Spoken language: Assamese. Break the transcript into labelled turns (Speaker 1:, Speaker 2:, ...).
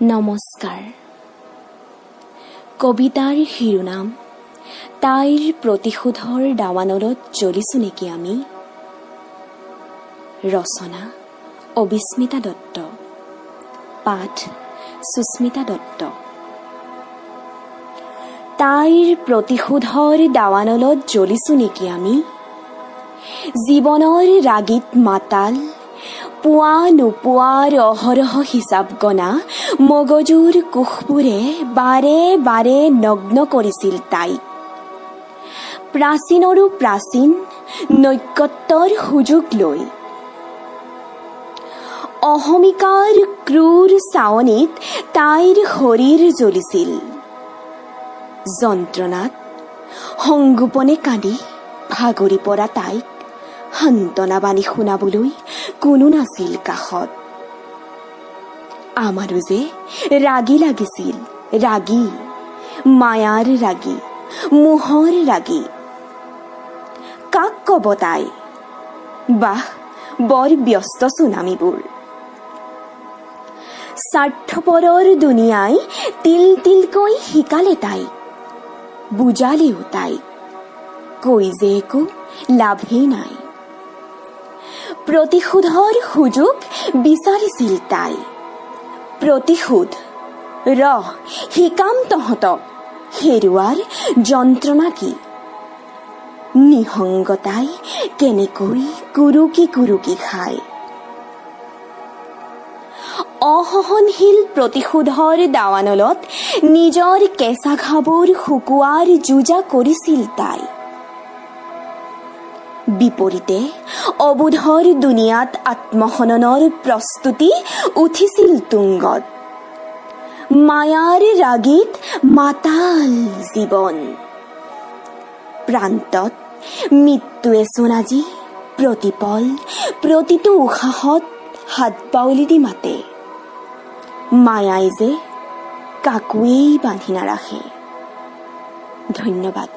Speaker 1: নমস্কাৰ। কবিতাৰ শিৰোনাম তাইৰ প্ৰতিশোধৰ দাৱানলত জ্বলিছো নেকি আমি। ৰচনা অবিস্মিতা দত্ত, পাঠ সুস্মিতা দত্ত। তাইৰ প্ৰতিশোধৰ দাৱানলত জ্বলিছো নেকি আমি। জীৱনৰ ৰাগীত মাতাল, পোৱা নোপোৱাৰ অহৰহ হিচাপ গনা মগজুৰ কোষবোৰে বাৰে বাৰে নগ্ন কৰিছিল তাইক। প্ৰাচীনৰো প্ৰাচীন নৈকট্যৰ সুযোগ লৈ অহমিকাৰ ক্ৰূৰ চাৱনিত তাইৰ শৰীৰ জ্বলিছিল। যন্ত্ৰণাত সংগোপনে কান্দি ভাগৰি পৰা তাইক সান্তনা বাণী শুনাবলৈ কোনো নাছিল কাষত। আমাৰো যে ৰাগী লাগিছিল, ৰাগী, মায়াৰ ৰাগী, মোহৰ ৰাগী। কাক কব তাই, বাহ বৰ ব্যস্ত চুনামীবোৰ। স্বাৰ্থপৰৰ দুনিয়াই তিল তিলকৈ শিকালে তাইক, বুজালেও তাইক, কৈ যে একো লাভেই নাই। প্ৰতিশোধৰ সুযোগ বিচাৰিছিল তাই। প্ৰতিশোধ ৰহ শিকাম তহঁতক, হেৰুৱাৰ যন্ত্ৰণা কি। নিসংগতাই কেনেকৈ কুৰুকি কুৰুকি খায়। অসহনশীল প্ৰতিশোধৰ দাৱানলত নিজৰ কেঁচা ঘাবোৰ শুকুৱাৰ যোজা কৰিছিল তাই। বিপৰীতে অবোধৰ দুনিয়াত আত্মহননৰ প্ৰস্তুতি উঠিছিল তুংগত। মায়াৰ ৰাগীত মাতাল জীৱন। প্ৰান্তত মৃত্যুৱে চোন আজি প্ৰতিপল প্ৰতিটো উশাহত হাত বাউলি দি মাতে। মায়াই যে কাকোৱেই বান্ধি নাৰাখে। ধন্যবাদ।